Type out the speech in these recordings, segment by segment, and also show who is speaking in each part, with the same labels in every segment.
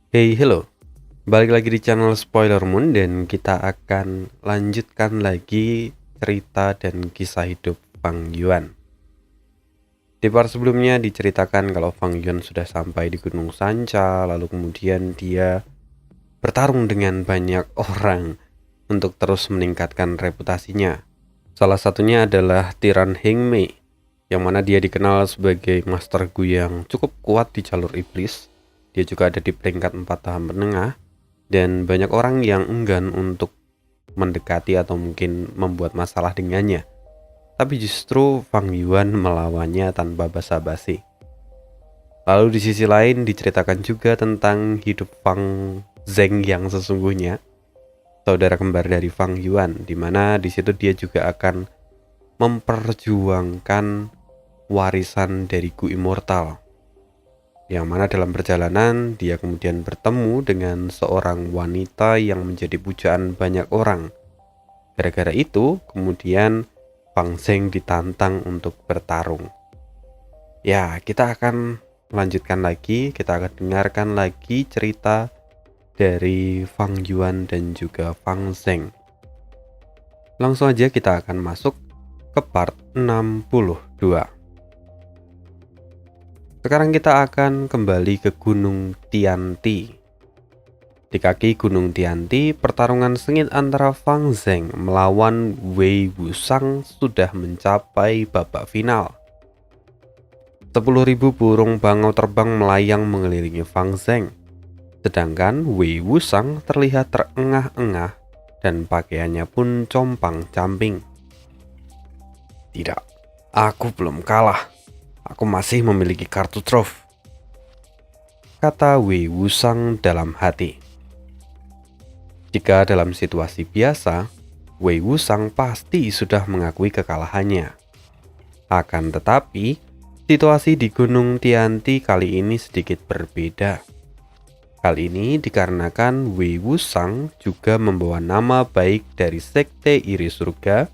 Speaker 1: Hey, hello. Balik lagi di channel Spoiler Moon dan kita akan lanjutkan lagi cerita dan kisah hidup Fang Yuan. Di part sebelumnya diceritakan kalau Fang Yuan sudah sampai di Gunung Sanca, lalu kemudian dia bertarung dengan banyak orang untuk terus meningkatkan reputasinya. Salah satunya adalah Tiran Heng Mei, yang mana dia dikenal sebagai Master Gu yang cukup kuat di jalur iblis. Dia juga ada di peringkat 4 tahap menengah, dan banyak orang yang enggan untuk mendekati atau mungkin membuat masalah dengannya. Tapi justru Fang Yuan melawannya tanpa basa-basi. Lalu di sisi lain diceritakan juga tentang hidup Fang Zheng yang sesungguhnya, saudara kembar dari Fang Yuan, di mana di situ dia juga akan memperjuangkan warisan dari Gu Immortal, yang mana dalam perjalanan dia kemudian bertemu dengan seorang wanita yang menjadi pujaan banyak orang. Gara-gara itu kemudian Fang Zheng ditantang untuk bertarung. Ya, kita akan lanjutkan lagi, kita akan dengarkan lagi cerita dari Fang Yuan dan juga Fang Zheng. Langsung aja kita akan masuk ke part 62. Sekarang kita akan kembali ke Gunung Tianti. Di kaki Gunung Tianti, pertarungan sengit antara Fang Zheng melawan Wei Wushang sudah mencapai babak final. 10.000 burung bangau terbang melayang mengelilingi Fang Zheng, sedangkan Wei Wushang terlihat terengah-engah dan pakaiannya pun compang-camping. Tidak, aku belum kalah. Aku masih memiliki kartu trof, kata Wei Wushang dalam hati. Jika dalam situasi biasa, Wei Wushang pasti sudah mengakui kekalahannya. Akan tetapi, situasi di Gunung Tianti kali ini sedikit berbeda. Hal ini dikarenakan Wei Wushang juga membawa nama baik dari Sekte Iri Surga,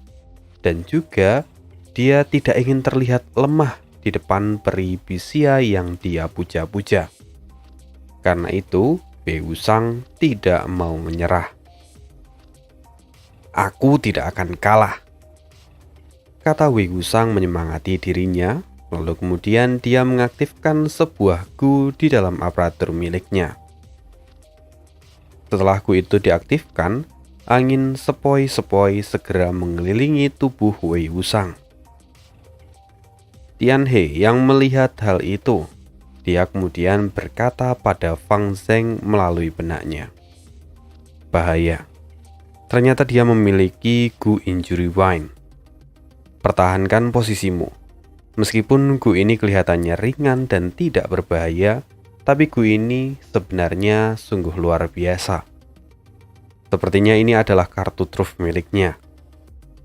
Speaker 1: dan juga dia tidak ingin terlihat lemah di depan peri Bisia yang dia puja-puja. Karena itu, Wei Wushang tidak mau menyerah. Aku tidak akan kalah, kata Wei Wushang menyemangati dirinya, lalu kemudian dia mengaktifkan sebuah gu di dalam aparatur miliknya. Setelah gu itu diaktifkan, angin sepoi-sepoi segera mengelilingi tubuh Wei Wushang. Tian He yang melihat hal itu, dia kemudian berkata pada Fang Zheng melalui benaknya, bahaya, ternyata dia memiliki Gu Injury Wine. Pertahankan posisimu. Meskipun Gu ini kelihatannya ringan dan tidak berbahaya, tapi Gu ini sebenarnya sungguh luar biasa. Sepertinya ini adalah kartu truf miliknya.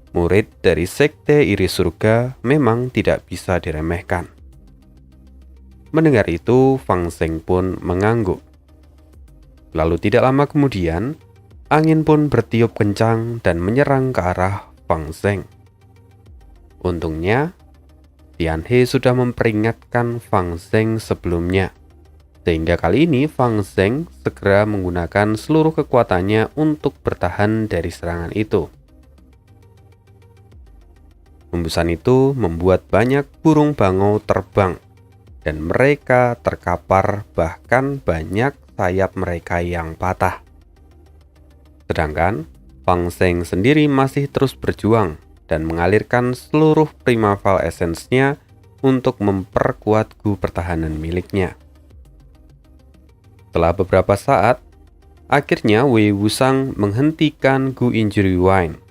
Speaker 1: Murid dari Sekte Iri Surga memang tidak bisa diremehkan. Mendengar itu, Fang Zheng pun mengangguk. Lalu tidak lama kemudian, angin pun bertiup kencang dan menyerang ke arah Fang Zheng. Untungnya, Tian He sudah memperingatkan Fang Zheng sebelumnya, sehingga kali ini Fang Zheng segera menggunakan seluruh kekuatannya untuk bertahan dari serangan itu. Hembusan itu membuat banyak burung bangau terbang, dan mereka terkapar, bahkan banyak sayap mereka yang patah. Sedangkan Fang Zheng sendiri masih terus berjuang dan mengalirkan seluruh Primaval Essence-nya untuk memperkuat gu pertahanan miliknya. Setelah beberapa saat, akhirnya Wei Wushang menghentikan Gu Injury Wine.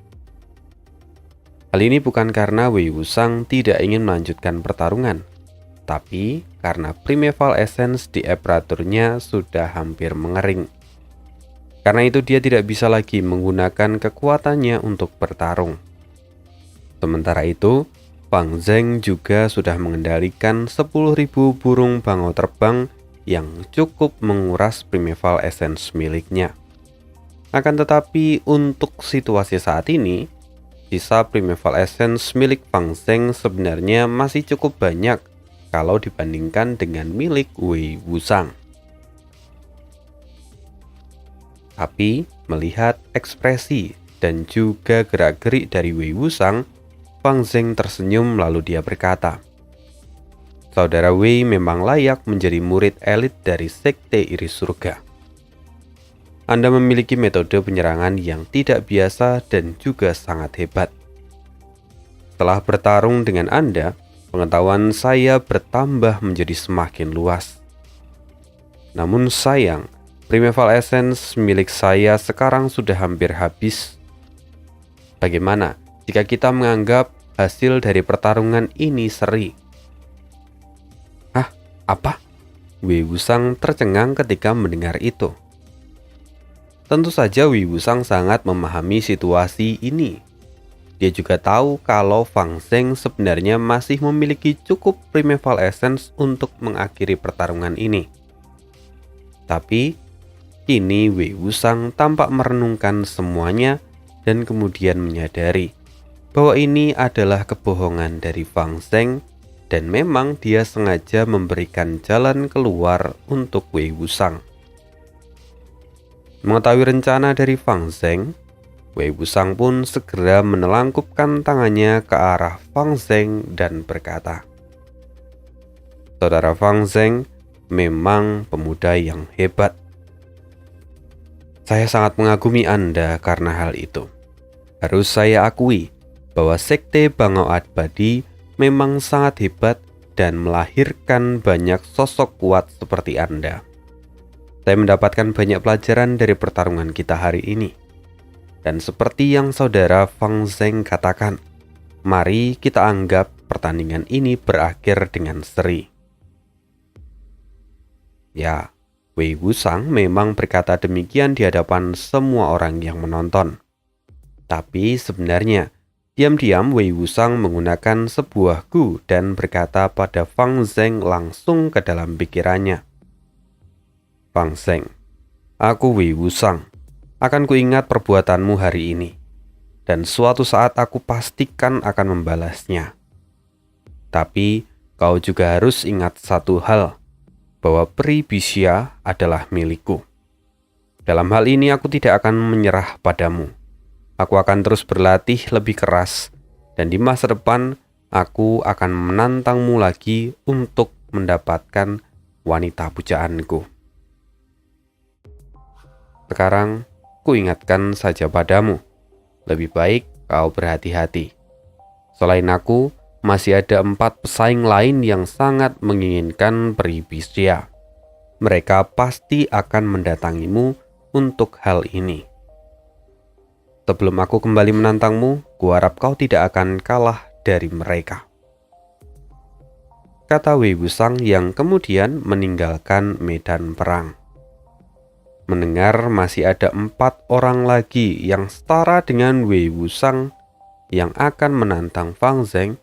Speaker 1: Hal ini bukan karena Wei Wushang tidak ingin melanjutkan pertarungan, tapi karena Primeval Essence di aparaturnya sudah hampir mengering. Karena itu dia tidak bisa lagi menggunakan kekuatannya untuk bertarung. Sementara itu, Fang Zheng juga sudah mengendalikan 10.000 burung bangau terbang yang cukup menguras Primeval Essence miliknya. Akan tetapi untuk situasi saat ini, sisa Primeval Essence milik Fang Zheng sebenarnya masih cukup banyak kalau dibandingkan dengan milik Wei Wushang. Tapi melihat ekspresi dan juga gerak-gerik dari Wei Wushang, Fang Zheng tersenyum lalu dia berkata, "Saudara Wei memang layak menjadi murid elit dari Sekte Iris Surga. Anda memiliki metode penyerangan yang tidak biasa dan juga sangat hebat. Setelah bertarung dengan Anda, pengetahuan saya bertambah menjadi semakin luas. Namun sayang, Primeval Essence milik saya sekarang sudah hampir habis. Bagaimana jika kita menganggap hasil dari pertarungan ini seri?" "Hah? Apa?" Wei Wushang tercengang ketika mendengar itu. Tentu saja Wei Wushang sangat memahami situasi ini. Dia juga tahu kalau Fang Zheng sebenarnya masih memiliki cukup Primeval Essence untuk mengakhiri pertarungan ini. Tapi kini Wei Wushang tampak merenungkan semuanya dan kemudian menyadari bahwa ini adalah kebohongan dari Fang Zheng dan memang dia sengaja memberikan jalan keluar untuk Wei Wushang. Mengetahui rencana dari Fang Zheng, Wei Wushang pun segera menelangkupkan tangannya ke arah Fang Zheng dan berkata, "Saudara Fang Zheng memang pemuda yang hebat. Saya sangat mengagumi Anda karena hal itu. Harus saya akui bahwa Sekte Bangau Abadi memang sangat hebat dan melahirkan banyak sosok kuat seperti Anda. Saya mendapatkan banyak pelajaran dari pertarungan kita hari ini. Dan seperti yang saudara Fang Zheng katakan, mari kita anggap pertandingan ini berakhir dengan seri." Ya, Wei Wushang memang berkata demikian di hadapan semua orang yang menonton. Tapi sebenarnya, diam-diam Wei Wushang menggunakan sebuah gu dan berkata pada Fang Zheng langsung ke dalam pikirannya, "Fang Zheng, aku Wei Wushang, akan kuingat perbuatanmu hari ini, dan suatu saat aku pastikan akan membalasnya. Tapi kau juga harus ingat satu hal, bahwa Pri Bisya adalah milikku. Dalam hal ini aku tidak akan menyerah padamu. Aku akan terus berlatih lebih keras, dan di masa depan aku akan menantangmu lagi untuk mendapatkan wanita pujaanku. Sekarang, kuingatkan saja padamu, lebih baik kau berhati-hati. Selain aku, masih ada 4 pesaing lain yang sangat menginginkan Pri Bisya. Mereka pasti akan mendatangimu untuk hal ini. Sebelum aku kembali menantangmu, kuharap kau tidak akan kalah dari mereka," kata Wei Wushang yang kemudian meninggalkan medan perang. Mendengar masih ada 4 orang lagi yang setara dengan Wei Wushang yang akan menantang Fang Zheng,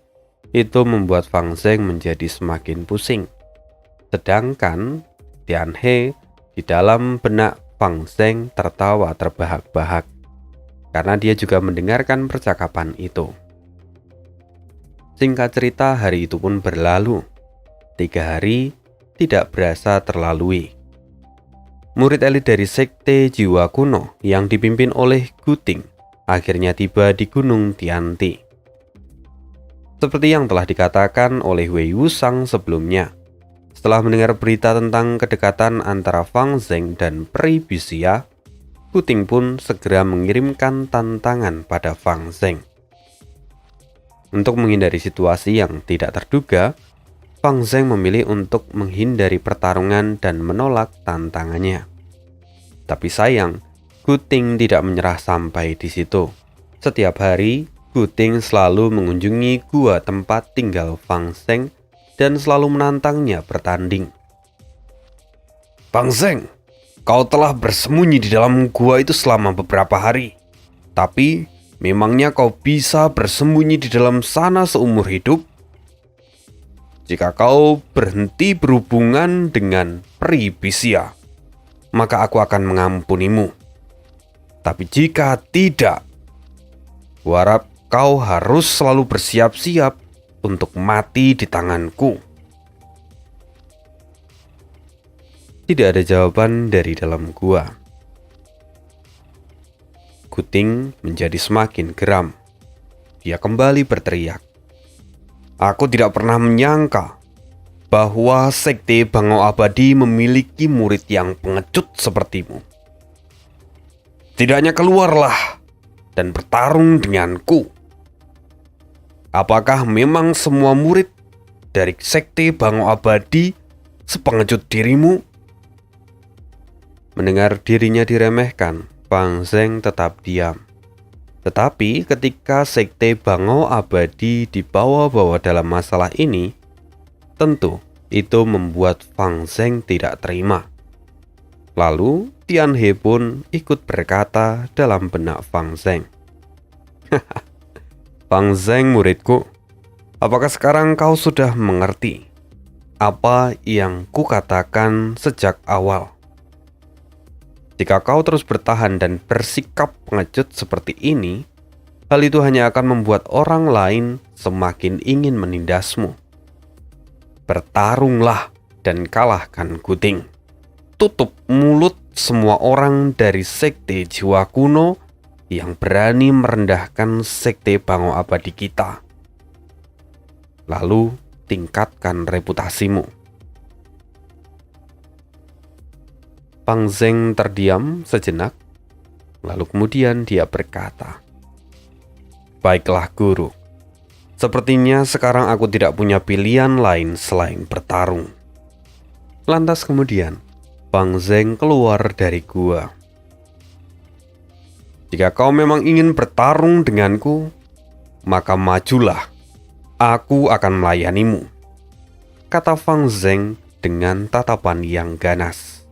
Speaker 1: itu membuat Fang Zheng menjadi semakin pusing. Sedangkan Tian He di dalam benak Fang Zheng tertawa terbahak-bahak karena dia juga mendengarkan percakapan itu. Singkat cerita, hari itu pun berlalu. 3 hari tidak berasa terlalui. Murid elit dari Sekte Jiwa Kuno yang dipimpin oleh Gu Ting akhirnya tiba di Gunung Tianti. Seperti yang telah dikatakan oleh Wei Wushang sebelumnya, setelah mendengar berita tentang kedekatan antara Fang Zheng dan Pri Bisya, Gu Ting pun segera mengirimkan tantangan pada Fang Zheng. Untuk menghindari situasi yang tidak terduga, Fang Zheng memilih untuk menghindari pertarungan dan menolak tantangannya. Tapi sayang, Gu Ting tidak menyerah sampai di situ. Setiap hari, Gu Ting selalu mengunjungi gua tempat tinggal Fang Zheng dan selalu menantangnya bertanding. "Fang Zheng, kau telah bersembunyi di dalam gua itu selama beberapa hari. Tapi, memangnya kau bisa bersembunyi di dalam sana seumur hidup? Jika kau berhenti berhubungan dengan Pri Bisya, maka aku akan mengampunimu. Tapi jika tidak, kuharap kau harus selalu bersiap-siap untuk mati di tanganku." Tidak ada jawaban dari dalam gua. Guting menjadi semakin geram. Dia kembali berteriak, "Aku tidak pernah menyangka bahwa Sekte Bangau Abadi memiliki murid yang pengecut sepertimu. Setidaknya keluarlah dan bertarung denganku. Apakah memang semua murid dari Sekte Bangau Abadi sepengecut dirimu?" Mendengar dirinya diremehkan, Fang Zeng tetap diam. Tetapi ketika Sekte Bangau Abadi dibawa-bawa dalam masalah ini, tentu itu membuat Fang Zeng tidak terima. Lalu Tian He pun ikut berkata dalam benak Fang Zeng, "Fang Zeng muridku, apakah sekarang kau sudah mengerti apa yang kukatakan sejak awal? Jika kau terus bertahan dan bersikap pengecut seperti ini, hal itu hanya akan membuat orang lain semakin ingin menindasmu. Bertarunglah dan kalahkan Guting. Tutup mulut semua orang dari Sekte Jiwa Kuno yang berani merendahkan Sekte Bangau Abadi kita. Lalu tingkatkan reputasimu." Fang Zeng terdiam sejenak, lalu kemudian dia berkata, "Baiklah guru, sepertinya sekarang aku tidak punya pilihan lain selain bertarung." Lantas kemudian Fang Zeng keluar dari gua. "Jika kau memang ingin bertarung denganku, maka majulah, aku akan melayanimu," kata Fang Zeng dengan tatapan yang ganas.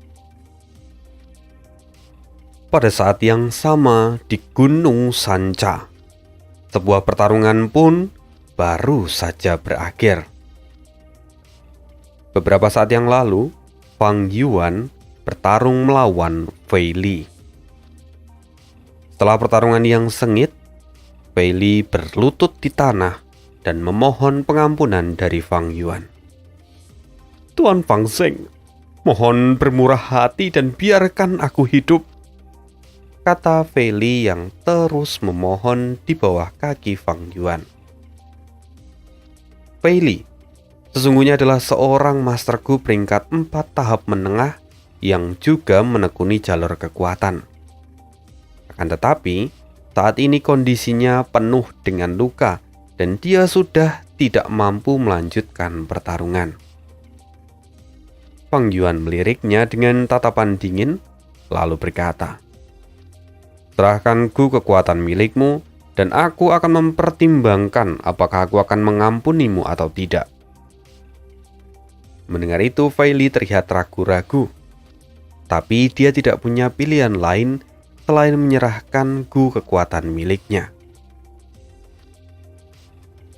Speaker 1: Pada saat yang sama di Gunung Sanca, sebuah pertarungan pun baru saja berakhir. Beberapa saat yang lalu, Fang Yuan bertarung melawan Fei Li. Setelah pertarungan yang sengit, Fei Li berlutut di tanah dan memohon pengampunan dari Fang Yuan. "Tuan Fang Zeng, mohon bermurah hati dan biarkan aku hidup," kata Fei Li yang terus memohon di bawah kaki Fang Yuan. Fei Li sesungguhnya adalah seorang Master Gu peringkat 4 tahap menengah yang juga menekuni jalur kekuatan. Akan tetapi, saat ini kondisinya penuh dengan luka dan dia sudah tidak mampu melanjutkan pertarungan. Fang Yuan meliriknya dengan tatapan dingin, lalu berkata, "Serahkan Gu kekuatan milikmu, dan aku akan mempertimbangkan apakah aku akan mengampunimu atau tidak." Mendengar itu, Fei Li terlihat ragu-ragu. Tapi dia tidak punya pilihan lain selain menyerahkan Gu kekuatan miliknya.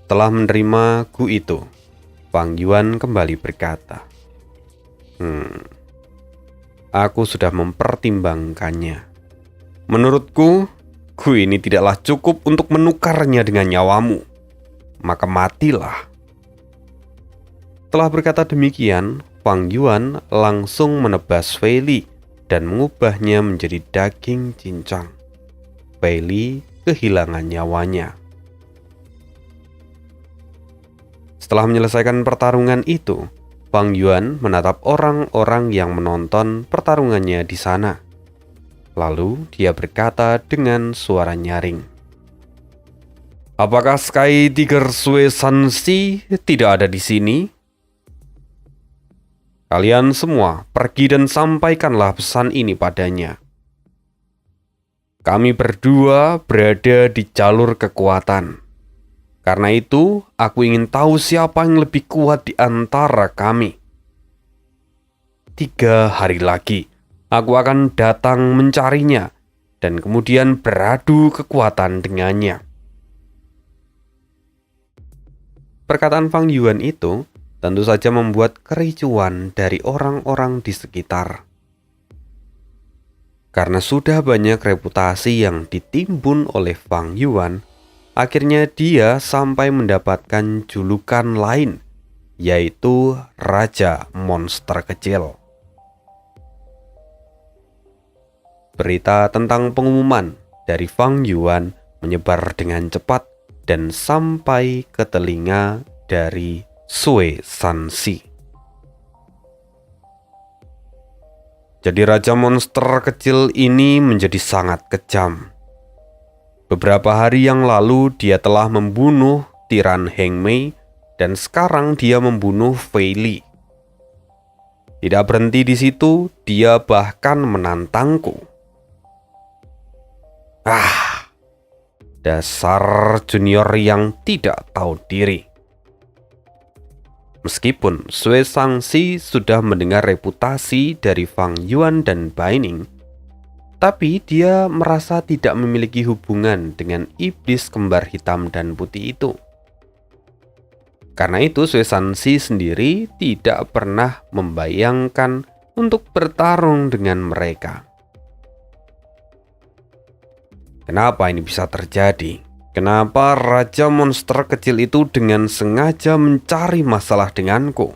Speaker 1: Setelah menerima Gu itu, Fang Yuan kembali berkata, "Aku sudah mempertimbangkannya. Menurutku, Gu ini tidaklah cukup untuk menukarnya dengan nyawamu. Maka matilah." Setelah berkata demikian, Fang Yuan langsung menebas Fei Li dan mengubahnya menjadi daging cincang. Fei Li kehilangan nyawanya. Setelah menyelesaikan pertarungan itu, Fang Yuan menatap orang-orang yang menonton pertarungannya di sana. Lalu dia berkata dengan suara nyaring, "Apakah Sky Tiger Sui Sansi tidak ada di sini? Kalian semua pergi dan sampaikanlah pesan ini padanya. Kami berdua berada di jalur kekuatan. Karena itu, aku ingin tahu siapa yang lebih kuat di antara kami. 3 hari lagi, aku akan datang mencarinya dan kemudian beradu kekuatan dengannya." Perkataan Fang Yuan itu tentu saja membuat kericuan dari orang-orang di sekitar. Karena sudah banyak reputasi yang ditimbun oleh Fang Yuan, akhirnya dia sampai mendapatkan julukan lain, yaitu Raja Monster Kecil. Berita tentang pengumuman dari Fang Yuan menyebar dengan cepat dan sampai ke telinga dari Sui Sanxi. Jadi raja monster kecil ini menjadi sangat kejam. Beberapa hari yang lalu dia telah membunuh tiran Heng Mei dan sekarang dia membunuh Fei Li. Tidak berhenti di situ, dia bahkan menantangku. Dasar junior yang tidak tahu diri. Meskipun Sui Sanxi sudah mendengar reputasi dari Fang Yuan dan Bai Ning, tapi dia merasa tidak memiliki hubungan dengan iblis kembar hitam dan putih itu. Karena itu Sui Sanxi sendiri tidak pernah membayangkan untuk bertarung dengan mereka. Kenapa ini bisa terjadi? Kenapa raja monster kecil itu dengan sengaja mencari masalah denganku?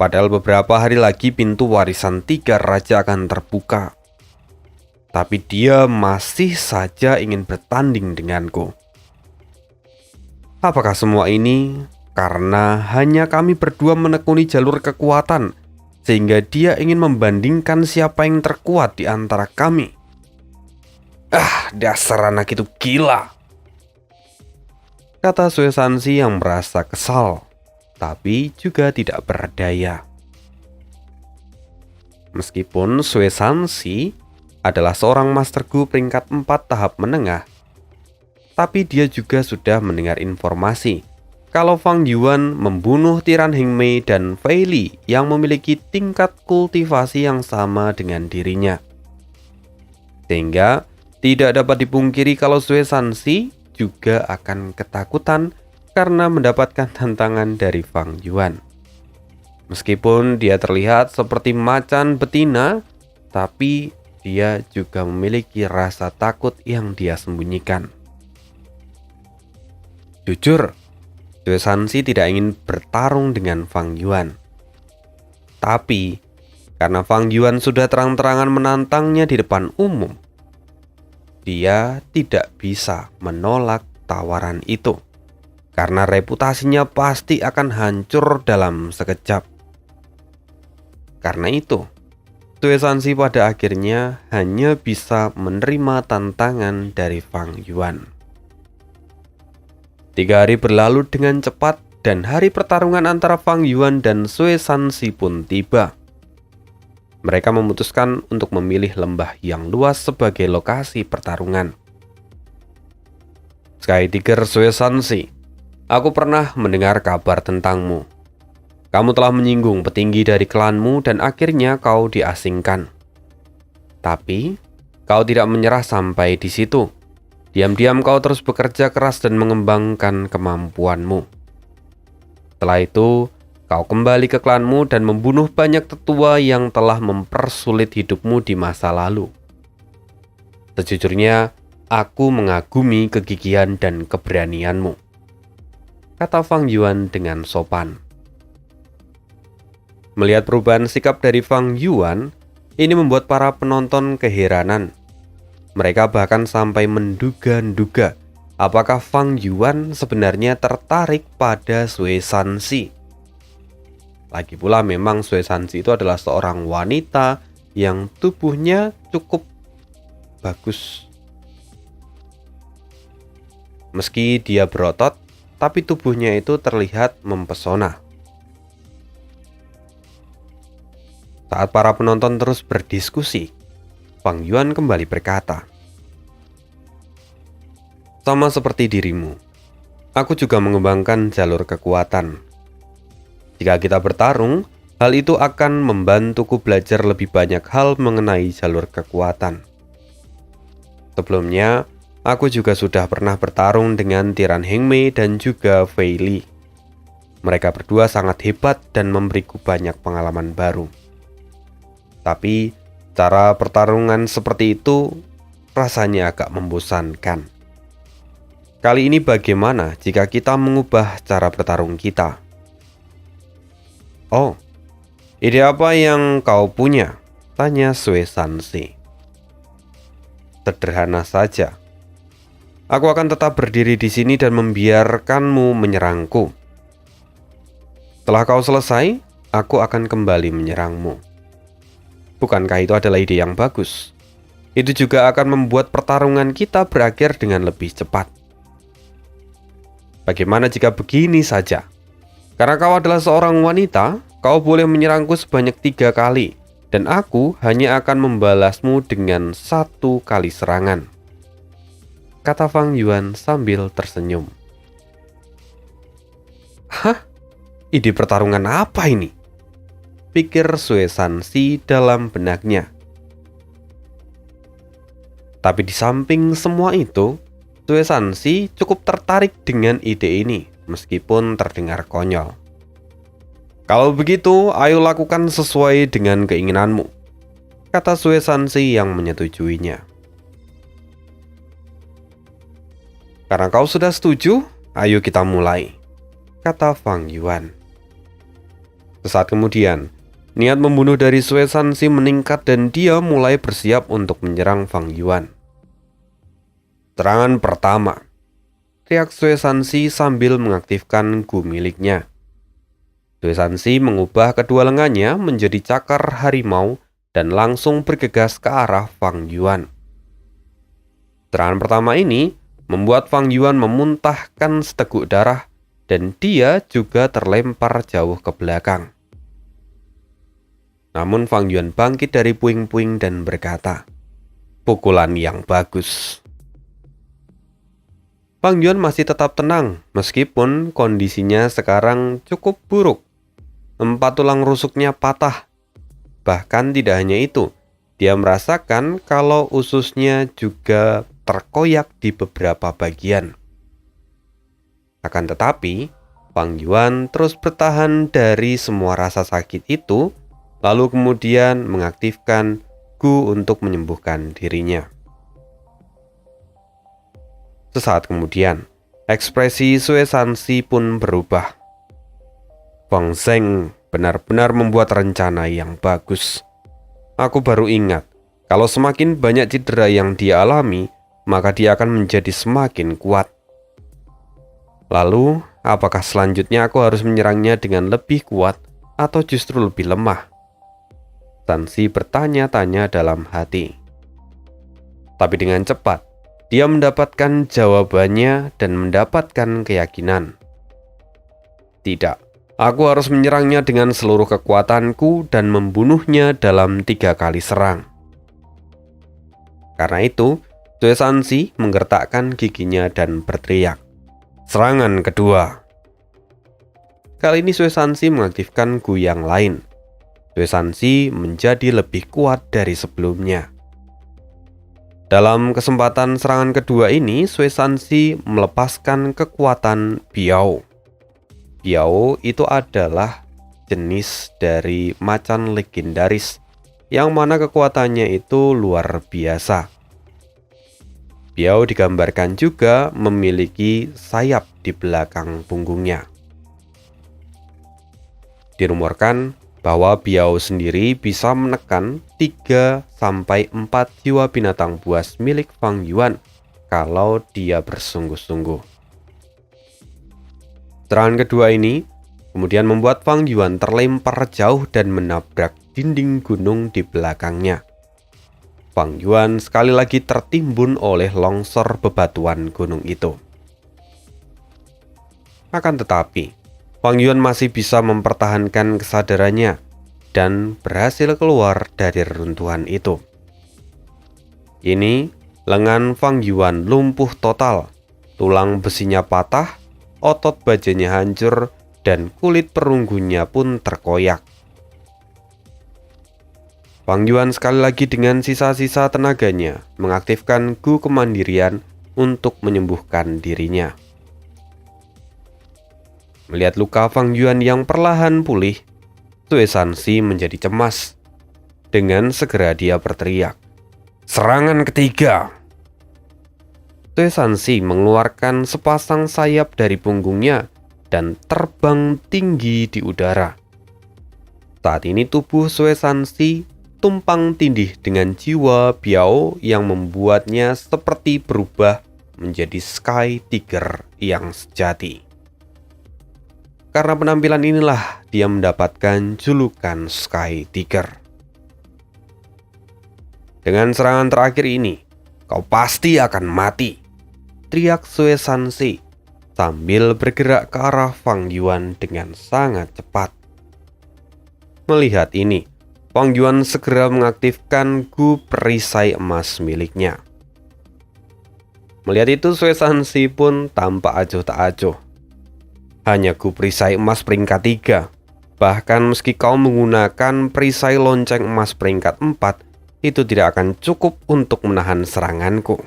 Speaker 1: Padahal beberapa hari lagi pintu warisan 3 raja akan terbuka. Tapi dia masih saja ingin bertanding denganku. Apakah semua ini karena hanya kami berdua menekuni jalur kekuatan, sehingga dia ingin membandingkan siapa yang terkuat di antara kami? Dasar anak itu gila, kata Sui Sanxi yang merasa kesal, tapi juga tidak berdaya. Meskipun Sui Sanxi adalah seorang Master Gu peringkat 4 tahap menengah, tapi dia juga sudah mendengar informasi kalau Fang Yuan membunuh tiran Heng Mei dan Fei Li yang memiliki tingkat kultivasi yang sama dengan dirinya. Sehingga tidak dapat dipungkiri kalau Sui Sanxi juga akan ketakutan karena mendapatkan tantangan dari Fang Yuan. Meskipun dia terlihat seperti macan betina, tapi dia juga memiliki rasa takut yang dia sembunyikan. Jujur, Sui Sanxi tidak ingin bertarung dengan Fang Yuan. Tapi, karena Fang Yuan sudah terang-terangan menantangnya di depan umum, dia tidak bisa menolak tawaran itu, karena reputasinya pasti akan hancur dalam sekejap. Karena itu, Sui Sanxi pada akhirnya hanya bisa menerima tantangan dari Fang Yuan. 3 hari berlalu dengan cepat dan hari pertarungan antara Fang Yuan dan Sui Sanxi pun tiba. Mereka memutuskan untuk memilih lembah yang luas sebagai lokasi pertarungan. Sky Tiger Sui Sanxi, aku pernah mendengar kabar tentangmu. Kamu telah menyinggung petinggi dari klanmu dan akhirnya kau diasingkan. Tapi, kau tidak menyerah sampai di situ. Diam-diam kau terus bekerja keras dan mengembangkan kemampuanmu. Setelah itu, kau kembali ke klanmu dan membunuh banyak tetua yang telah mempersulit hidupmu di masa lalu. Sejujurnya, aku mengagumi kegigihan dan keberanianmu, kata Fang Yuan dengan sopan. Melihat perubahan sikap dari Fang Yuan, ini membuat para penonton keheranan. Mereka bahkan sampai menduga-duga apakah Fang Yuan sebenarnya tertarik pada Sui Sanxi. Lagi pula memang Sui Sanxi itu adalah seorang wanita yang tubuhnya cukup bagus. Meski dia berotot, tapi tubuhnya itu terlihat mempesona. Saat para penonton terus berdiskusi, Fang Yuan kembali berkata, "Sama seperti dirimu, aku juga mengembangkan jalur kekuatan. Jika kita bertarung, hal itu akan membantuku belajar lebih banyak hal mengenai jalur kekuatan. Sebelumnya, aku juga sudah pernah bertarung dengan tiran Heng Mei dan juga Fei Li. Mereka berdua sangat hebat dan memberiku banyak pengalaman baru. Tapi, cara pertarungan seperti itu rasanya agak membosankan. Kali ini bagaimana jika kita mengubah cara bertarung kita?" "Oh, ide apa yang kau punya?" tanya Sui Sanxi. sederhana saja. Aku akan tetap berdiri di sini dan membiarkanmu menyerangku. Setelah kau selesai, aku akan kembali menyerangmu. Bukankah itu adalah ide yang bagus? Itu juga akan membuat pertarungan kita berakhir dengan lebih cepat. Bagaimana jika begini saja? Karena kau adalah seorang wanita, kau boleh menyerangku sebanyak 3 kali, dan aku hanya akan membalasmu dengan 1 kali serangan, kata Fang Yuan sambil tersenyum. Hah? Ide pertarungan apa ini? Pikir Sui Sansi dalam benaknya. Tapi di samping semua itu, Sui Sansi cukup tertarik dengan ide ini, meskipun terdengar konyol. Kalau begitu, ayo lakukan sesuai dengan keinginanmu, kata Sui Sansi yang menyetujuinya. Karena kau sudah setuju, ayo kita mulai, kata Fang Yuan. Sesaat kemudian, niat membunuh dari Sui Sansi meningkat dan dia mulai bersiap untuk menyerang Fang Yuan. Serangan pertama, teriak Sui Sansi sambil mengaktifkan gu miliknya. Sui Sansi mengubah kedua lengannya menjadi cakar harimau dan langsung bergegas ke arah Fang Yuan. Serangan pertama ini membuat Fang Yuan memuntahkan seteguk darah dan dia juga terlempar jauh ke belakang. Namun Fang Yuan bangkit dari puing-puing dan berkata, "Pukulan yang bagus." Fang Yuan masih tetap tenang meskipun kondisinya sekarang cukup buruk. 4 tulang rusuknya patah. Bahkan tidak hanya itu, dia merasakan kalau ususnya juga terkoyak di beberapa bagian. Akan tetapi, Fang Yuan terus bertahan dari semua rasa sakit itu, lalu kemudian mengaktifkan gu untuk menyembuhkan dirinya. Sesaat kemudian, ekspresi Sui Sansi pun berubah. Fang Zheng benar-benar membuat rencana yang bagus. Aku baru ingat, kalau semakin banyak cedera yang dia alami, maka dia akan menjadi semakin kuat. Lalu, apakah selanjutnya aku harus menyerangnya dengan lebih kuat atau justru lebih lemah? Sansi bertanya-tanya dalam hati. Tapi dengan cepat, dia mendapatkan jawabannya dan mendapatkan keyakinan. Tidak, aku harus menyerangnya dengan seluruh kekuatanku dan membunuhnya dalam 3 kali serang. Karena itu, Sui Sansi menggertakkan giginya dan berteriak, "Serangan kedua!" Kali ini Sui Sansi mengaktifkan gu yang lain. Sui Sansi menjadi lebih kuat dari sebelumnya. Dalam kesempatan serangan kedua ini, Sui Sansi melepaskan kekuatan Biao. Biao itu adalah jenis dari macan legendaris yang mana kekuatannya itu luar biasa. Biao digambarkan juga memiliki sayap di belakang punggungnya. Dirumorkan bahwa Biao sendiri bisa menekan 3-4 jiwa binatang buas milik Fang Yuan kalau dia bersungguh-sungguh. Serangan kedua ini kemudian membuat Fang Yuan terlempar jauh dan menabrak dinding gunung di belakangnya. Fang Yuan sekali lagi tertimbun oleh longsor bebatuan gunung itu. Akan tetapi, Fang Yuan masih bisa mempertahankan kesadarannya dan berhasil keluar dari reruntuhan itu. Kini, lengan Fang Yuan lumpuh total, tulang besinya patah, otot bajanya hancur, dan kulit perunggunya pun terkoyak. Fang Yuan sekali lagi dengan sisa-sisa tenaganya mengaktifkan gu kemandirian untuk menyembuhkan dirinya. Melihat luka Fang Yuan yang perlahan pulih, Sui Sansi menjadi cemas. Dengan segera dia berteriak, "Serangan ketiga!" Sui Sansi mengeluarkan sepasang sayap dari punggungnya dan terbang tinggi di udara. Saat ini tubuh Sui Sansi tumpang tindih dengan jiwa Biao yang membuatnya seperti berubah menjadi Sky Tiger yang sejati. Karena penampilan inilah dia mendapatkan julukan Sky Tiger. Dengan serangan terakhir ini, kau pasti akan mati, teriak Sui Sansi sambil bergerak ke arah Fang Yuan dengan sangat cepat. Melihat ini, Fang Yuan segera mengaktifkan Gu perisai emas miliknya. Melihat itu, Sui Sansi pun tampak acuh tak acuh. Hanya Gu perisai emas peringkat 3. Bahkan meski kau menggunakan perisai lonceng emas peringkat 4, itu tidak akan cukup untuk menahan seranganku.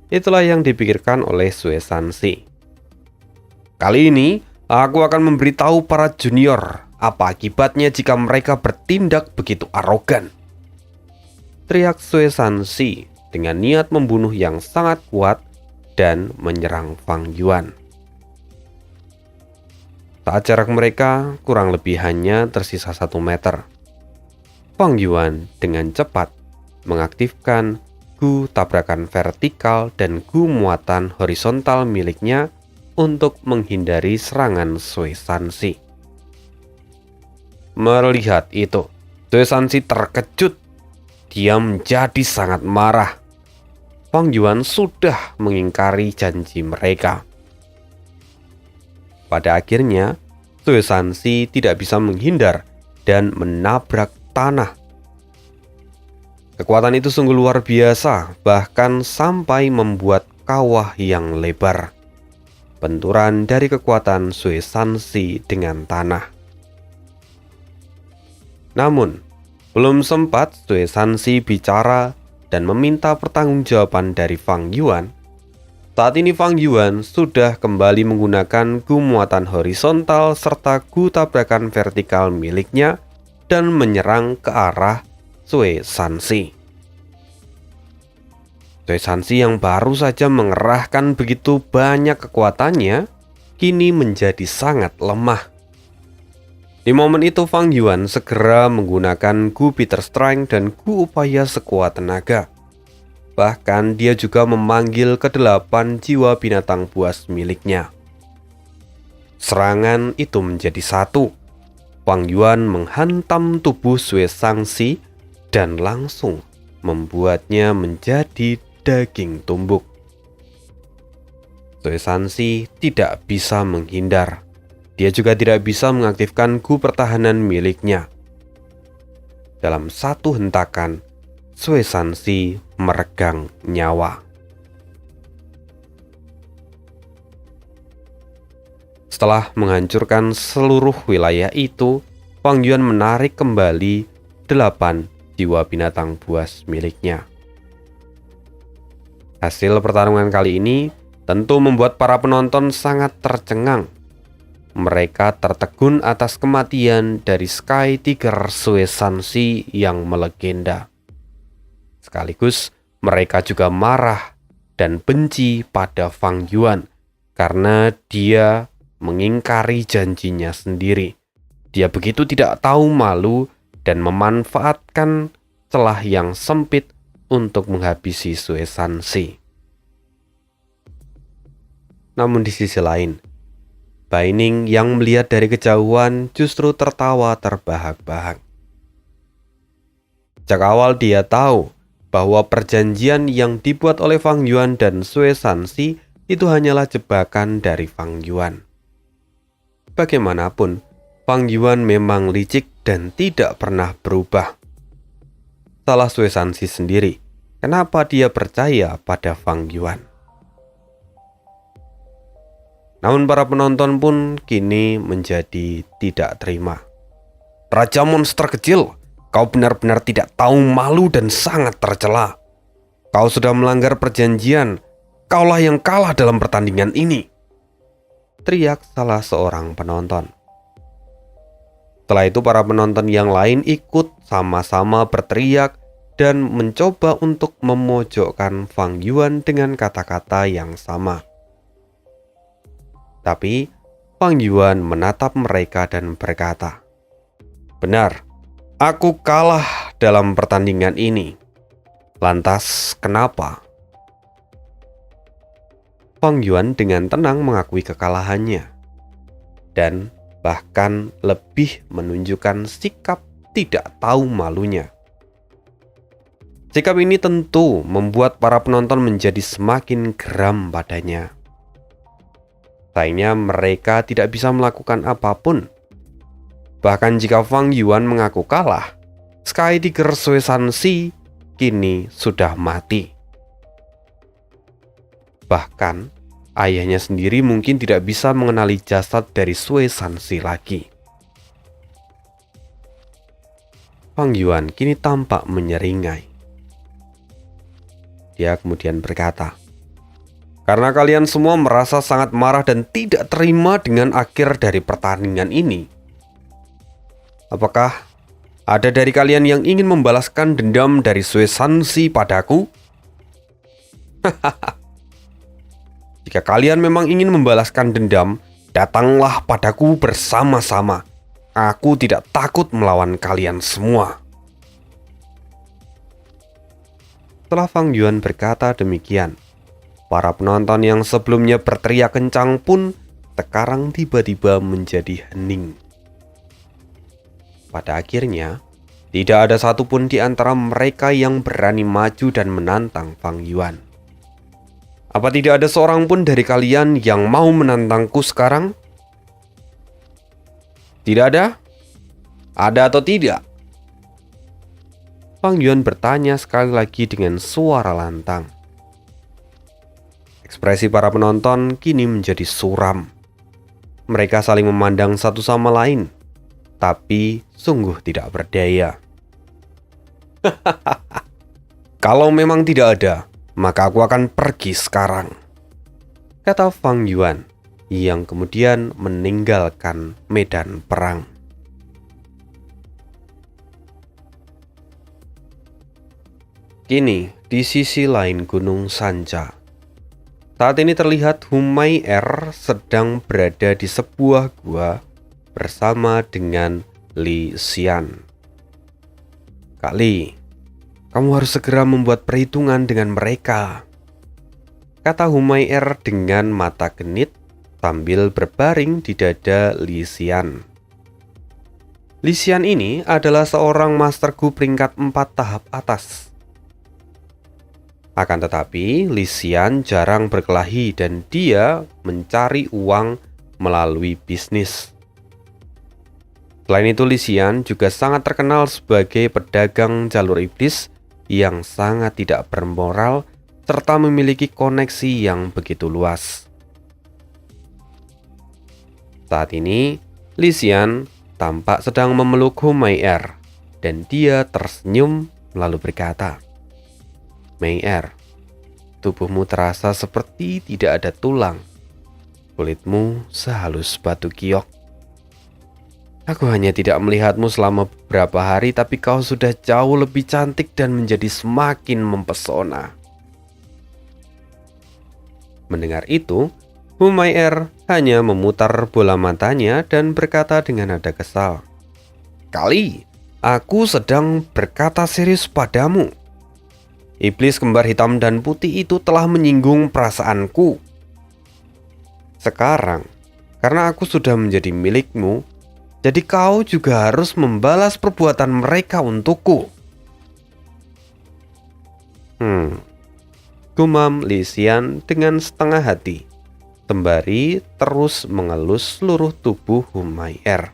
Speaker 1: Itulah yang dipikirkan oleh Sui Sansi. Kali ini, aku akan memberitahu para junior apa akibatnya jika mereka bertindak begitu arogan, teriak Sui Sansi dengan niat membunuh yang sangat kuat dan menyerang Fang Yuan. Saat jarak mereka kurang lebih hanya tersisa 1 meter, Fang Yuan dengan cepat mengaktifkan Gu tabrakan vertikal dan Gu muatan horizontal miliknya untuk menghindari serangan Sui Sansi. Melihat itu, Sui Sansi terkejut. Dia menjadi sangat marah. Fang Yuan sudah mengingkari janji mereka. Pada akhirnya, Sui Sansi tidak bisa menghindar dan menabrak tanah. Kekuatan itu sungguh luar biasa, bahkan sampai membuat kawah yang lebar. Benturan dari kekuatan Sui Sansi dengan tanah. Namun, belum sempat Sui Sansi bicara dan meminta pertanggungjawaban dari Fang Yuan. Saat ini Fang Yuan sudah kembali menggunakan Gu muatan horizontal serta Gu tabrakan vertikal miliknya dan menyerang ke arah Sui Sansi. Sui Sansi yang baru saja mengerahkan begitu banyak kekuatannya, kini menjadi sangat lemah. Di momen itu Fang Yuan segera menggunakan Gu Bitter Strength dan Gu upaya sekuat tenaga. Bahkan dia juga memanggil ke-8 jiwa binatang buas miliknya. Serangan itu menjadi satu. Fang Yuan menghantam tubuh Sui Sansi dan langsung membuatnya menjadi daging tumbuk. Sui Sansi tidak bisa menghindar. Dia juga tidak bisa mengaktifkan Gu pertahanan miliknya. Dalam satu hentakan, Sui Sansi meregang nyawa. Setelah menghancurkan seluruh wilayah itu, Fang Yuan menarik kembali 8 jiwa binatang buas miliknya. Hasil pertarungan kali ini tentu membuat para penonton sangat tercengang. Mereka tertegun atas kematian dari Sky Tiger Sui Sansi yang melegenda. Sekaligus mereka juga marah dan benci pada Fang Yuan karena dia mengingkari janjinya sendiri. Dia begitu tidak tahu malu dan memanfaatkan celah yang sempit untuk menghabisi Sui Sansi. Namun di sisi lain, Bai Ning yang melihat dari kejauhan justru tertawa terbahak-bahak. Sejak awal dia tahu bahwa perjanjian yang dibuat oleh Fang Yuan dan Sui Sansi itu hanyalah jebakan dari Fang Yuan. Bagaimanapun, Fang Yuan memang licik dan tidak pernah berubah. Salah Sui Sansi sendiri, kenapa dia percaya pada Fang Yuan? Namun para penonton pun kini menjadi tidak terima. Raja monster kecil, kau benar-benar tidak tahu malu dan sangat tercela. Kau sudah melanggar perjanjian. Kaulah yang kalah dalam pertandingan ini, teriak salah seorang penonton. Setelah itu para penonton yang lain ikut sama-sama berteriak dan mencoba untuk memojokkan Fang Yuan dengan kata-kata yang sama. Tapi Fang Yuan menatap mereka dan berkata, "Benar, Aku kalah dalam pertandingan ini. Lantas kenapa? Fang Yuan dengan tenang mengakui kekalahannya dan bahkan lebih menunjukkan sikap tidak tahu malunya. Sikap ini tentu membuat para penonton menjadi semakin geram padanya. Sayangnya mereka tidak bisa melakukan apapun. Bahkan jika Fang Yuan mengaku kalah, Sky Tiger Sui Sansi kini sudah mati. Bahkan, ayahnya sendiri mungkin tidak bisa mengenali jasad dari Sui Sansi lagi. Fang Yuan kini tampak menyeringai. Dia kemudian berkata, "Karena kalian semua merasa sangat marah dan tidak terima dengan akhir dari pertandingan ini, apakah ada dari kalian yang ingin membalaskan dendam dari Sui Sansi padaku?" Jika kalian memang ingin membalaskan dendam, datanglah padaku bersama-sama. Aku tidak takut melawan kalian semua. Setelah Fang Yuan berkata demikian, para penonton yang sebelumnya berteriak kencang pun sekarang tiba-tiba menjadi hening. Pada akhirnya, tidak ada satupun di antara mereka yang berani maju dan menantang Fang Yuan. Apa tidak ada seorang pun dari kalian yang mau menantangku sekarang? Tidak ada? Ada atau tidak? Fang Yuan bertanya sekali lagi dengan suara lantang. Ekspresi para penonton kini menjadi suram. Mereka saling memandang satu sama lain, tapi sungguh tidak berdaya. Kalau memang tidak ada, maka aku akan pergi sekarang, kata Fang Yuan yang kemudian meninggalkan medan perang. Kini di sisi lain Gunung Sanca, saat ini terlihat Humair sedang berada di sebuah gua bersama dengan Li Xian. "Kak Li, kamu harus segera membuat perhitungan dengan mereka," kata Humair dengan mata genit sambil berbaring di dada Li Xian. Li Xian ini adalah seorang Master Gu peringkat 4 tahap atas. Akan tetapi, Li Xian jarang berkelahi dan dia mencari uang melalui bisnis. Selain itu, Li Xian juga sangat terkenal sebagai pedagang jalur iblis yang sangat tidak bermoral serta memiliki koneksi yang begitu luas. Saat ini, Li Xian tampak sedang memeluk Humair dan dia tersenyum lalu berkata, "Meier, tubuhmu terasa seperti tidak ada tulang. Kulitmu sehalus batu giok. Aku hanya tidak melihatmu selama beberapa hari, tapi kau sudah jauh lebih cantik dan menjadi semakin mempesona." Mendengar itu, Humair hanya memutar bola matanya dan berkata dengan nada kesal, "Kali, aku sedang berkata serius padamu. Iblis kembar hitam dan putih itu telah menyinggung perasaanku. Sekarang, karena aku sudah menjadi milikmu, jadi kau juga harus membalas perbuatan mereka untukku." Gumam Li Xian dengan setengah hati, sembari terus mengelus seluruh tubuh Humair.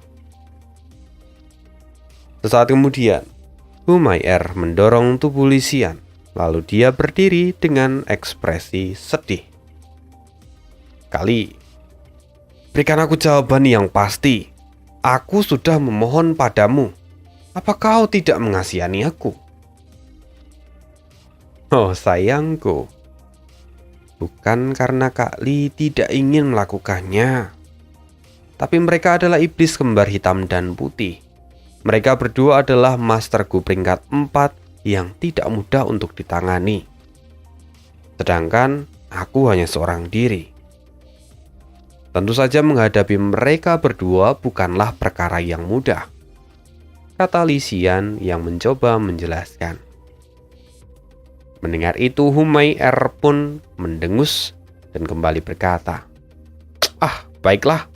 Speaker 1: Sesaat kemudian, Humair mendorong tubuh Li Xian, lalu dia berdiri dengan ekspresi sedih. "Kali, berikan aku jawaban yang pasti. Aku sudah memohon padamu. Apa kau tidak mengasihani aku?" "Oh sayangku, bukan karena Kak Li tidak ingin melakukannya, tapi mereka adalah iblis kembar hitam dan putih. Mereka berdua adalah Master Gu peringkat 4 yang tidak mudah untuk ditangani. Sedangkan aku hanya seorang diri. Tentu saja menghadapi mereka berdua bukanlah perkara yang mudah. kata Lisian yang mencoba menjelaskan. Mendengar itu, Humair pun mendengus dan kembali berkata, "Ah, baiklah.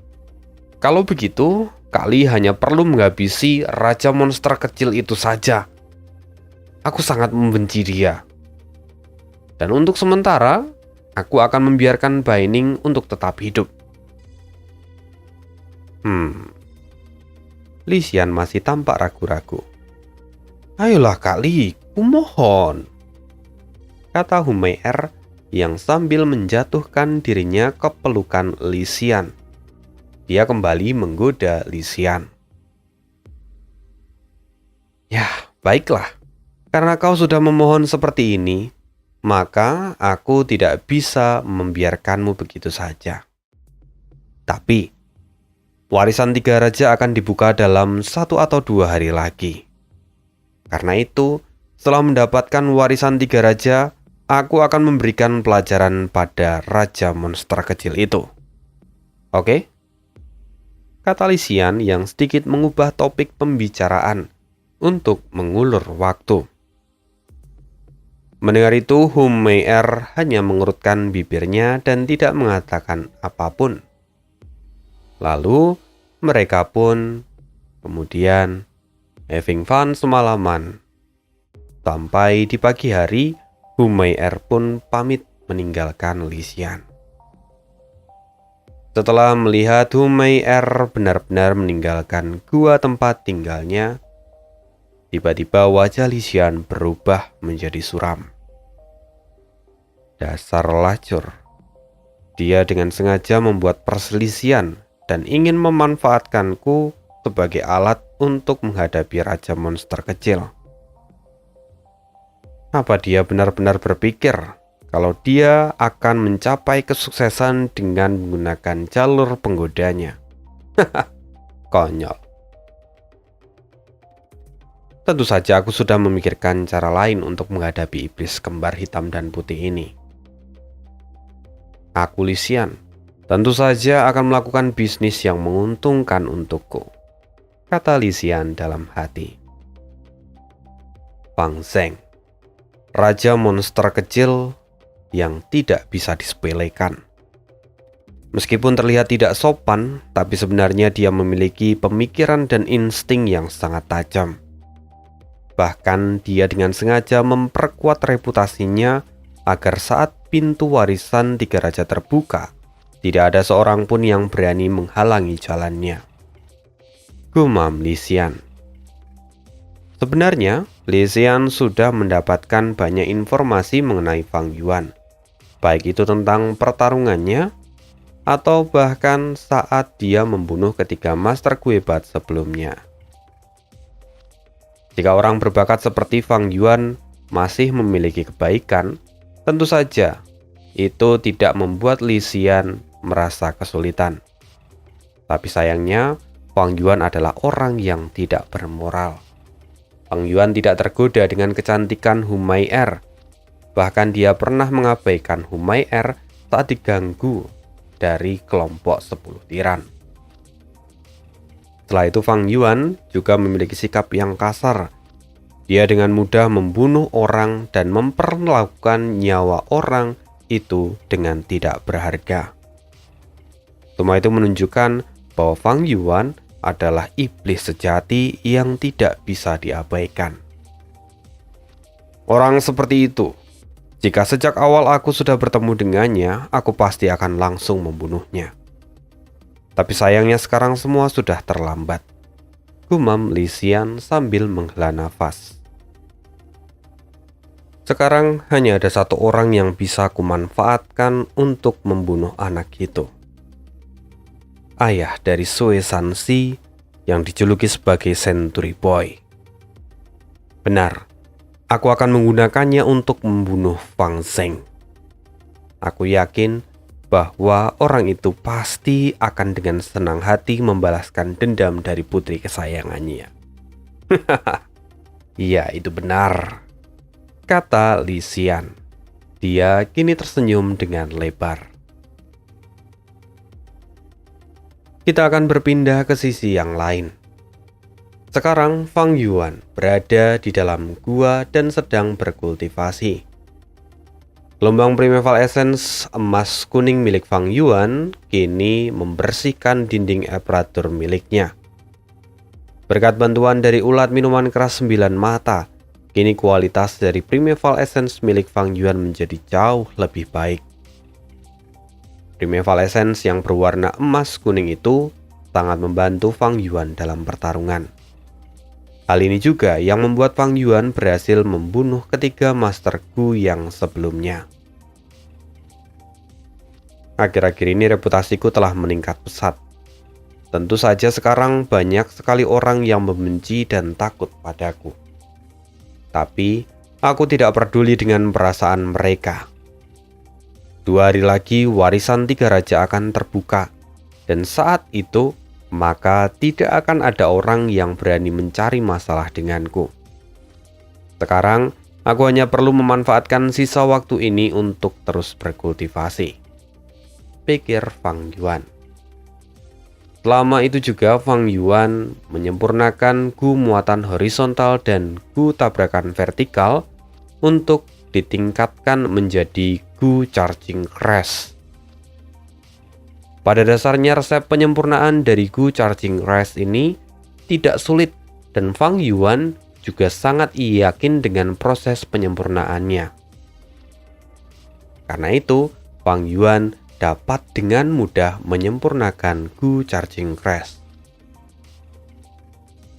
Speaker 1: Kalau begitu, Kali hanya perlu menghabisi raja monster kecil itu saja. Aku sangat membenci dia. Dan untuk sementara, aku akan membiarkan Baining untuk tetap hidup." Lisian masih tampak ragu-ragu. "Ayolah Kali, kumohon," kata Humair yang sambil menjatuhkan dirinya ke pelukan Lisian. Dia kembali menggoda Lisian. "Ya, baiklah. Karena kau sudah memohon seperti ini, maka aku tidak bisa membiarkanmu begitu saja. Tapi, warisan 3 raja akan dibuka dalam 1 atau 2 hari lagi. Karena itu, setelah mendapatkan warisan 3 raja, aku akan memberikan pelajaran pada raja monster kecil itu. Oke?" Kata Lisian yang sedikit mengubah topik pembicaraan untuk mengulur waktu. Mendengar itu, Humair hanya mengerutkan bibirnya dan tidak mengatakan apapun. Lalu, mereka pun kemudian having fun semalaman. Sampai di pagi hari, Humair pun pamit meninggalkan Lisian. Setelah melihat Humair benar-benar meninggalkan gua tempat tinggalnya, tiba-tiba wajah Lisian berubah menjadi suram. Dasar lacur. Dia dengan sengaja membuat perselisihan dan ingin memanfaatkanku sebagai alat untuk menghadapi raja monster kecil. Apa dia benar-benar berpikir kalau dia akan mencapai kesuksesan dengan menggunakan jalur penggodanya? Konyol. Tentu saja aku sudah memikirkan cara lain untuk menghadapi iblis kembar hitam dan putih ini. Aku Lisian, tentu saja akan melakukan bisnis yang menguntungkan untukku, kata Lisian dalam hati. Fang Zeng, raja monster kecil yang tidak bisa disepelekan. Meskipun terlihat tidak sopan, tapi sebenarnya dia memiliki pemikiran dan insting yang sangat tajam. Bahkan dia dengan sengaja memperkuat reputasinya agar saat pintu warisan 3 raja terbuka, tidak ada seorang pun yang berani menghalangi jalannya. Gumam Lisian. Sebenarnya, Lisian sudah mendapatkan banyak informasi mengenai Fang Yuan, baik itu tentang pertarungannya, atau bahkan saat dia membunuh ketiga Master Guebat sebelumnya. Jika orang berbakat seperti Fang Yuan masih memiliki kebaikan, tentu saja itu tidak membuat Lisian merasa kesulitan. Tapi sayangnya, Fang Yuan adalah orang yang tidak bermoral. Fang Yuan tidak tergoda dengan kecantikan Humair. Bahkan dia pernah mengabaikan Humair saat diganggu dari kelompok 10 tiran. Setelah itu Fang Yuan juga memiliki sikap yang kasar. Dia dengan mudah membunuh orang dan memperlakukan nyawa orang itu dengan tidak berharga. Semua itu menunjukkan bahwa Fang Yuan adalah iblis sejati yang tidak bisa diabaikan. Orang seperti itu, jika sejak awal aku sudah bertemu dengannya, aku pasti akan langsung membunuhnya. Tapi sayangnya sekarang semua sudah terlambat, gumam Lisian sambil menghela nafas. Sekarang hanya ada satu orang yang bisa kumanfaatkan untuk membunuh anak itu. Ayah dari Sui Sanxi yang dijuluki sebagai Century Boy. Benar, aku akan menggunakannya untuk membunuh Fang Zeng. Aku yakin bahwa orang itu pasti akan dengan senang hati membalaskan dendam dari putri kesayangannya. Iya, itu benar, kata Lisian. Dia kini tersenyum dengan lebar. Kita akan berpindah ke sisi yang lain. Sekarang Fang Yuan berada di dalam gua dan sedang berkultivasi. Gelombang Primeval Essence emas kuning milik Fang Yuan kini membersihkan dinding aparatur miliknya. Berkat bantuan dari ulat minuman keras 9 mata, kini kualitas dari Primeval Essence milik Fang Yuan menjadi jauh lebih baik. Primeval Essence yang berwarna emas kuning itu sangat membantu Fang Yuan dalam pertarungan. Hal ini juga yang membuat Fang Yuan berhasil membunuh ketiga Master Gu yang sebelumnya. Akhir-akhir ini reputasiku telah meningkat pesat. Tentu saja sekarang banyak sekali orang yang membenci dan takut padaku. Tapi aku tidak peduli dengan perasaan mereka. 2 hari lagi warisan 3 raja akan terbuka, dan saat itu maka tidak akan ada orang yang berani mencari masalah denganku. Sekarang aku hanya perlu memanfaatkan sisa waktu ini untuk terus berkultivasi, pikir Fang Yuan. Selama itu juga Fang Yuan menyempurnakan gu muatan horizontal dan gu tabrakan vertikal untuk ditingkatkan menjadi gu charging crash. Pada dasarnya resep penyempurnaan dari gu charging crash ini tidak sulit dan Fang Yuan juga sangat yakin dengan proses penyempurnaannya. Karena itu, Fang Yuan dapat dengan mudah menyempurnakan gu charging crash.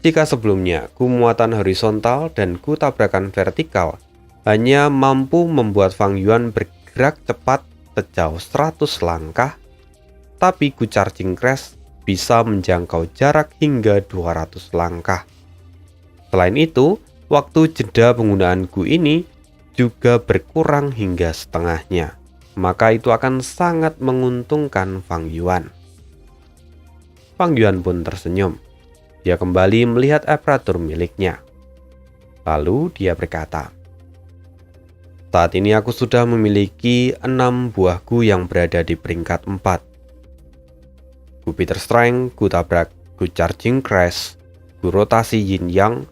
Speaker 1: Jika sebelumnya gu muatan horizontal dan gu tabrakan vertikal hanya mampu membuat Fang Yuan bergerak cepat sejauh 100 langkah, tapi gu charging crash bisa menjangkau jarak hingga 200 langkah. Selain itu, waktu jeda penggunaan gu ini juga berkurang hingga setengahnya. Maka itu akan sangat menguntungkan Fang Yuan. Fang Yuan pun tersenyum. Dia kembali melihat aparatur miliknya. Lalu dia berkata, "Saat ini aku sudah memiliki 6 buah gu yang berada di peringkat 4. Gu Peter Strength, gu tabrak, gu charging crash, gu rotasi yin yang,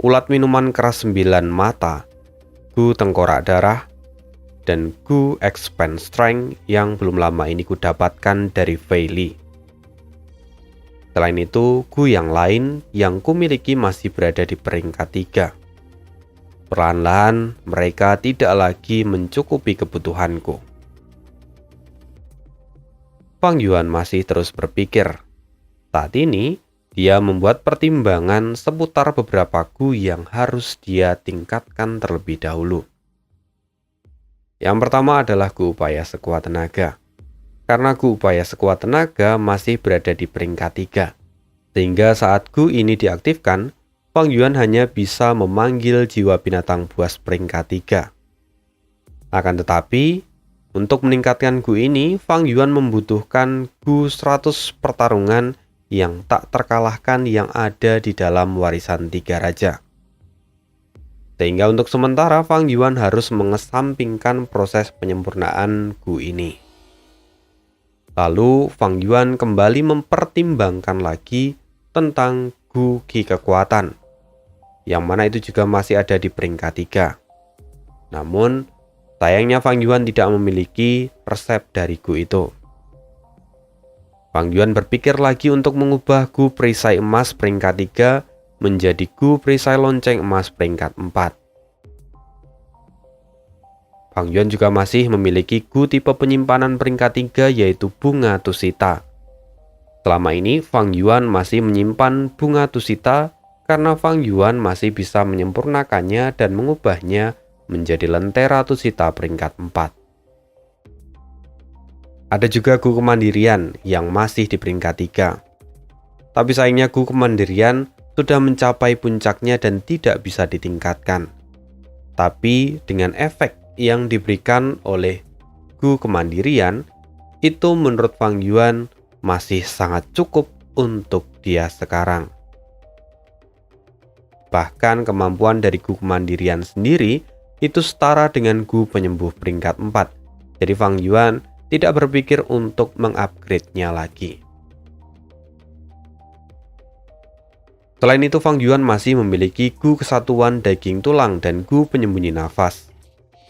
Speaker 1: ulat minuman keras 9 mata, gu tengkorak darah, dan gu expand strength yang belum lama ini ku dapatkan dari Fei Li. Selain itu, gu yang lain yang ku miliki masih berada di peringkat 3. Perlahan-lahan mereka tidak lagi mencukupi kebutuhanku." Fang Yuan masih terus berpikir. Saat ini, dia membuat pertimbangan seputar beberapa gu yang harus dia tingkatkan terlebih dahulu. Yang pertama adalah gu upaya sekuat tenaga. Karena gu upaya sekuat tenaga masih berada di peringkat 3. Sehingga saat gu ini diaktifkan, Fang Yuan hanya bisa memanggil jiwa binatang buas peringkat 3. Akan tetapi, untuk meningkatkan gu ini, Fang Yuan membutuhkan gu 100 pertarungan yang tak terkalahkan yang ada di dalam warisan 3 raja. Sehingga untuk sementara Fang Yuan harus mengesampingkan proses penyempurnaan gu ini. Lalu Fang Yuan kembali mempertimbangkan lagi tentang gu Qi kekuatan, yang mana itu juga masih ada di peringkat 3. Namun sayangnya Fang Yuan tidak memiliki resep dari gu itu. Fang Yuan berpikir lagi untuk mengubah gu perisai emas peringkat 3 menjadi gu perisai lonceng emas peringkat 4. Fang Yuan juga masih memiliki gu tipe penyimpanan peringkat 3 yaitu bunga tusita. Selama ini Fang Yuan masih menyimpan bunga tusita karena Fang Yuan masih bisa menyempurnakannya dan mengubahnya menjadi lentera tusita peringkat 4. Ada juga gu kemandirian yang masih di peringkat 3. Tapi sayangnya gu kemandirian sudah mencapai puncaknya dan tidak bisa ditingkatkan. Tapi dengan efek yang diberikan oleh gu kemandirian, itu menurut Fang Yuan masih sangat cukup untuk dia sekarang. Bahkan kemampuan dari gu kemandirian sendiri itu setara dengan gu penyembuh peringkat 4. Jadi Fang Yuan tidak berpikir untuk mengupgrade-nya lagi. Selain itu, Fang Yuan masih memiliki Gu kesatuan daging tulang dan Gu penyembunyi nafas.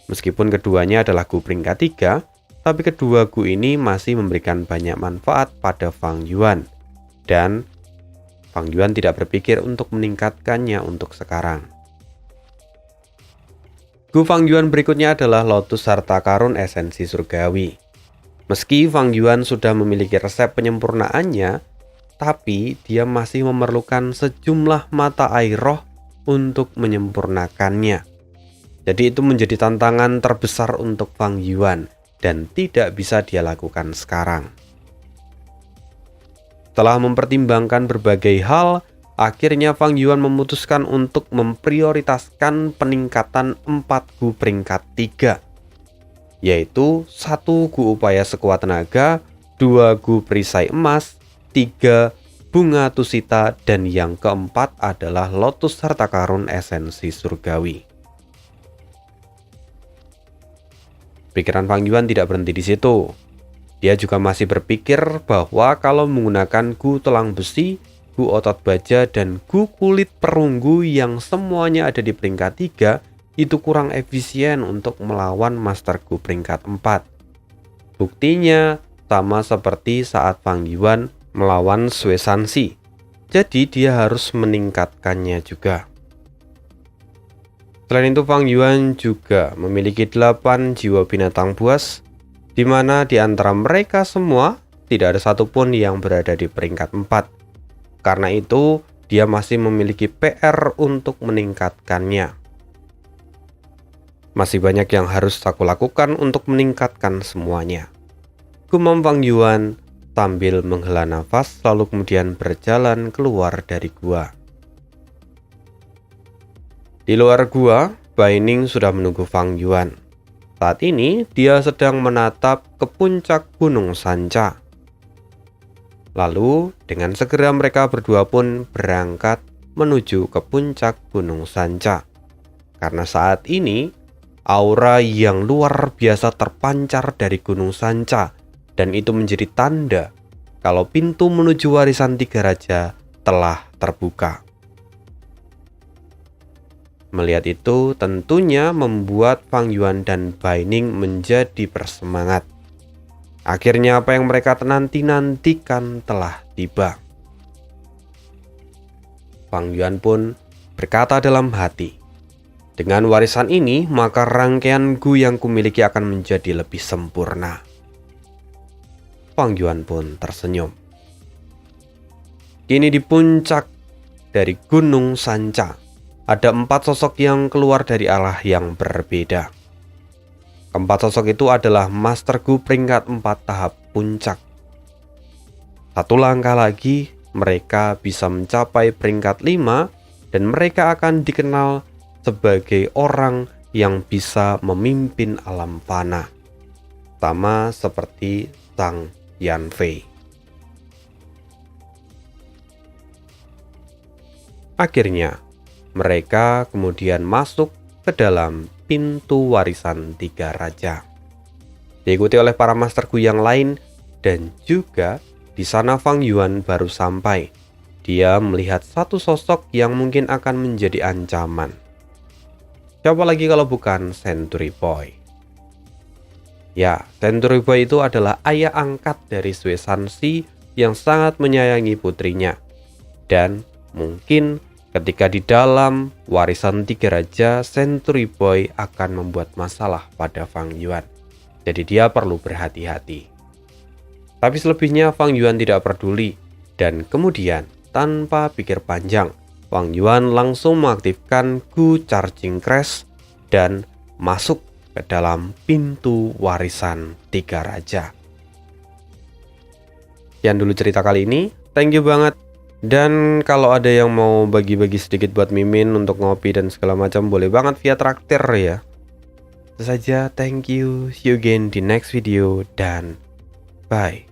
Speaker 1: Meskipun keduanya adalah Gu peringkat 3, tapi kedua Gu ini masih memberikan banyak manfaat pada Fang Yuan. Dan Fang Yuan tidak berpikir untuk meningkatkannya untuk sekarang. Gu Fang Yuan berikutnya adalah Lotus Harta Karun Esensi Surgawi. Meski Fang Yuan sudah memiliki resep penyempurnaannya, tapi dia masih memerlukan sejumlah mata air roh untuk menyempurnakannya. Jadi itu menjadi tantangan terbesar untuk Fang Yuan dan tidak bisa dia lakukan sekarang. Setelah mempertimbangkan berbagai hal, akhirnya Fang Yuan memutuskan untuk memprioritaskan peningkatan 4 Gu peringkat 3, yaitu 1 Gu upaya sekuat tenaga, 2 Gu perisai emas, 3 bunga tusita, dan yang keempat adalah Lotus Harta Karun Esensi Surgawi. Pikiran Fang Yuan tidak berhenti di situ. Dia juga masih berpikir bahwa kalau menggunakan Gu tulang besi, Gu otot baja, dan Gu kulit perunggu yang semuanya ada di peringkat 3, itu kurang efisien untuk melawan Master Gu peringkat 4. Buktinya sama seperti saat Fang Yuan melawan Sui Sanxi. Jadi dia harus meningkatkannya juga. Selain itu, Fang Yuan juga memiliki 8 jiwa binatang buas, di mana di antara mereka semua tidak ada satupun yang berada di peringkat 4. Karena itu, dia masih memiliki PR untuk meningkatkannya. Masih banyak yang harus aku lakukan untuk meningkatkan semuanya, gumam Fang Yuan sambil menghela nafas, lalu kemudian berjalan keluar dari gua. Di luar gua, Bai Ning sudah menunggu Fang Yuan. Saat ini, dia sedang menatap ke puncak Gunung Sanca. Lalu, dengan segera mereka berdua pun berangkat menuju ke puncak Gunung Sanca. Karena saat ini, aura yang luar biasa terpancar dari Gunung Sanca, dan itu menjadi tanda kalau pintu menuju warisan 3 raja telah terbuka. Melihat itu tentunya membuat Fang Yuan dan Bai Ning menjadi bersemangat. Akhirnya apa yang mereka nanti-nantikan telah tiba. Fang Yuan pun berkata dalam hati, dengan warisan ini maka rangkaian Gu yang kumiliki akan menjadi lebih sempurna. Fang Yuan pun tersenyum. Kini di puncak dari Gunung Sanca, ada 4 sosok yang keluar dari arah yang berbeda. Keempat sosok itu adalah Master Gu peringkat 4 tahap puncak. 1 langkah lagi, mereka bisa mencapai peringkat 5 dan mereka akan dikenal sebagai orang yang bisa memimpin alam fana. Sama seperti Zhang Yanfei. Akhirnya, mereka kemudian masuk ke dalam pintu warisan 3 raja. Diikuti oleh para Master Gu yang lain, dan juga di sana Fang Yuan baru sampai. Dia melihat satu sosok yang mungkin akan menjadi ancaman. Siapa lagi kalau bukan Century Boy? Ya, Century Boy itu adalah ayah angkat dari Sui Sanxi yang sangat menyayangi putrinya. Dan mungkin ketika di dalam warisan 3 raja, Century Boy akan membuat masalah pada Fang Yuan. Jadi dia perlu berhati-hati. Tapi selebihnya Fang Yuan tidak peduli. Dan kemudian tanpa pikir panjang, Fang Yuan langsung mengaktifkan Gu Charging Crash dan masuk ke dalam pintu warisan 3 raja. Sekian dulu cerita kali ini. Thank you banget. Dan kalau ada yang mau bagi-bagi sedikit buat Mimin untuk ngopi dan segala macam, boleh banget via traktir ya. Itu saja, thank you, see you again di next video, dan bye.